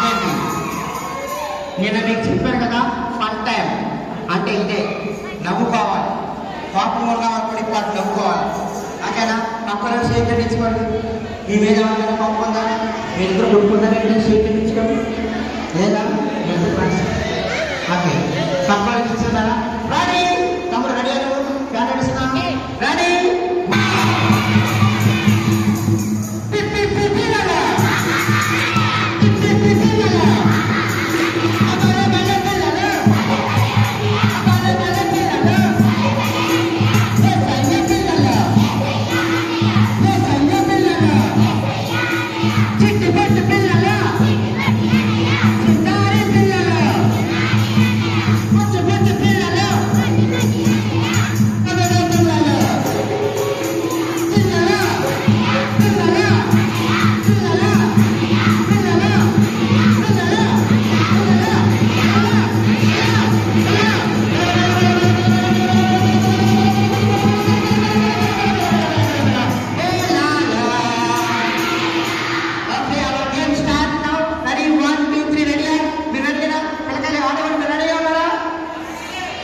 అదేంటి నేను మీకు చెప్పాను కదా, ఫన్ టైం అంటే ఇదే. నవ్వుకోవాలి, కోపం ఉన్నప్పుడు ఇప్పుడు నవ్వుకోవాలి. ఓకేనా? పక్కన స్వీకరించుకోండి. మీ మీద ఏమైనా కోపం ఉందా? మీ ఇద్దరు కొట్టుకుంటారంటే స్వీకరించుకోండి. లేదా ఓకే, పక్కన ఇచ్చేదారా? రెడీ? తమ్ముడు రెడీ అయ్యారు? ఫ్యాన్ నడుస్తున్నాను. రెడీ?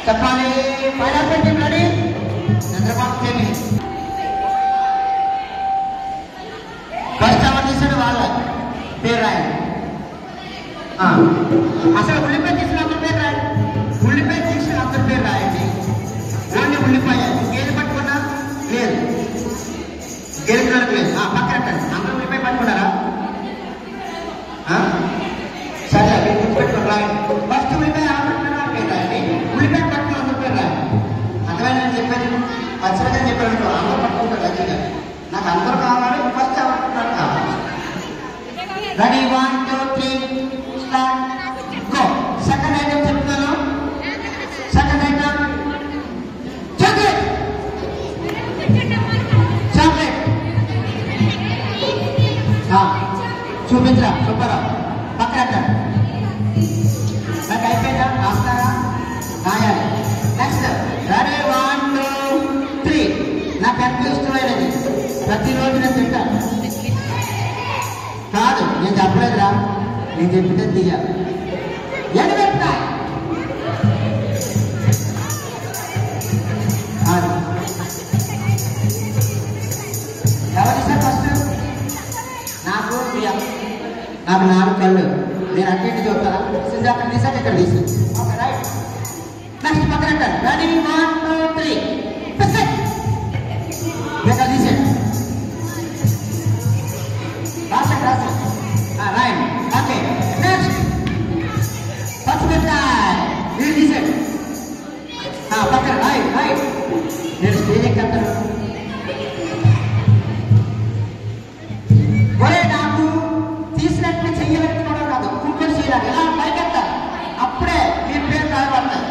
చెప్పాలి. Pineapple team ready? Chandrababu team first ఎవరు తీసాడు వాళ్ళ పేరు రాయండి. అసలు ఉల్లిపాయ తీసిన అందరి పేరు రాయండి. ఉల్లిపాయ తీసిన అందరి పేరు రాయండి. ఓన్లీ ఉల్లిపాయ. గేదె పట్టుకున్నా? లేదు. గేదె లేదు. పక్కన అందరూ ఉల్లిపాయ పట్టుకున్నారా? సరే, మీరు గుర్తుపెట్టుకుని రాయండి. ఫస్ట్ ఉల్లిపాయ పేరు రాయండి. ఉల్లిపాయ పట్టుకున్న అందరి పేరు రాయండి. అర్థమైనా నేను చెప్పేది? ఖచ్చితంగా చెప్పాను. అందరూ పట్టుకుంటారు. ఖచ్చితంగా నాకు అందరూ కావాలి. ఫస్ట్ ఎవరు కావాలి? Ready? 1 2 3 start, go. Second item చెప్తాను. Second item chocolate. చాక్లెట్ చూపించరా? సూపర్. పక్కన నాకు అయిపోయిందా? రాస్తారా? రాయాలి. Next ready? 1 2 3. నాకు ఎంత ఇష్టమైనది ప్రతిరోజు నేను తింటాను. కాదు, నేను చెప్పలేదురా. నేను చెప్పితే తీయాలి. ఎనిమిదిస్తాయి. ఎవరు సార్ ఫస్ట్? నాకు 4 కళ్ళు. నేను అటు ఇటు చూస్తారా? అక్కడ తీసాక ఇక్కడ తీసి. Okay, right. నెక్స్ట్ పక్కన రెడీ? 1 2 3. ఇక్కడ తీసాడు. రాసండి. రైట్. ఓకే, నెక్స్ట్ పచ్చిమిరపకాయ. వీడు తీసాడు. పక్కన రైట్. నేను స్టేజ్ ఎక్కేస్తాను. ఒరే, నాకు తీసినట్టు చెయ్యబెట్టుకోవడం కాదు, కూర్చొని చేయాలి. ఇలా పైకెత్తాలి. అప్పుడే మీ పేరు కనబడతాయి.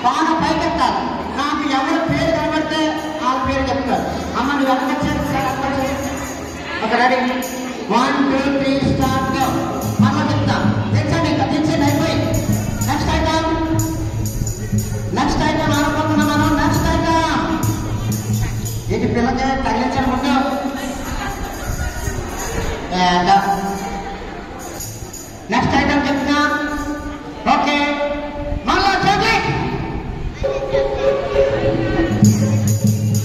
బాగా పైకెత్తాలి. నాకు ఎవరి పేరు కనబడితే వాళ్ళ పేరు చెప్తారు. అమ్మ నువ్వు ఎక్కడొచ్చారు సార్? ఒక రెడీ? 1 2 3 start, go. మనం చెప్తా. తెచ్చండి. ఇంకా తెచ్చండి. అయిపోయింది. నెక్స్ట్ ఐటమ్ అనుకుంటున్నాం మనం. నెక్స్ట్ ఐటమ్ ఏంటి? పిల్లకి తగిలించడం ముందు నెక్స్ట్ ఐటమ్ చెప్తున్నా. ఓకే, మళ్ళా చాక్లెట్.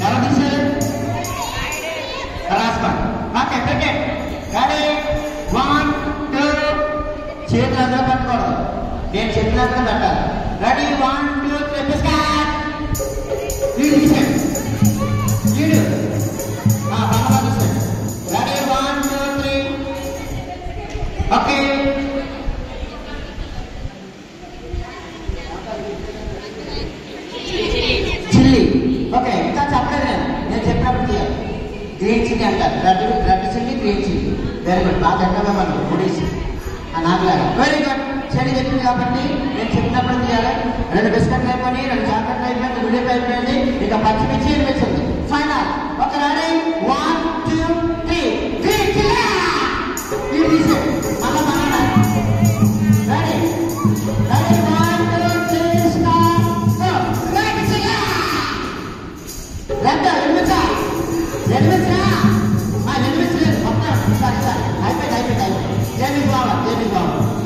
ఎవరు తీసారు? రాసుకోండి. ఓకే, పెట్టండి. రెడీ? 1 2. చేతులు అందరూ పట్టుకోవడం. నేను చెప్పినట్టు పెట్టాలి. రెడీ? 1 2 3 బిస్కెట్. వీడు తీసాడు. వీడు బాగా తీసాడు. రెడీ? 1 2 3. Okay, chilli. ఓకే, ఇంకా చెప్పలేదు. నేను చెప్పినప్పుడు తీయాలి. గ్రీన్ చిల్లీ అంటారు. Red chilli, green chilli. Very good. బాగా తింటామే మనం పొడిసి. నాకులాగా వెరీ గుడ్. చెల్లి చెప్పింది కాబట్టి నేను చెప్పినప్పుడు తీయాలి. 2 బిస్కెట్లు అయిపోయి, 2 చాక్లెట్లు అయిపోయింది, ఉల్లిపాయ అయిపోయింది, ఇక పచ్చిమిర్చి అనిపించింది. Final. Okay, ready? 1 2 3. Green chilli. వీడు తీసాడు. మళ్ళా ready? 1 2 3 start, go. Red chilli. Red ఎనిమిది. మొత్తం. సరే, అయిపోయింది. జేబీ బాబా.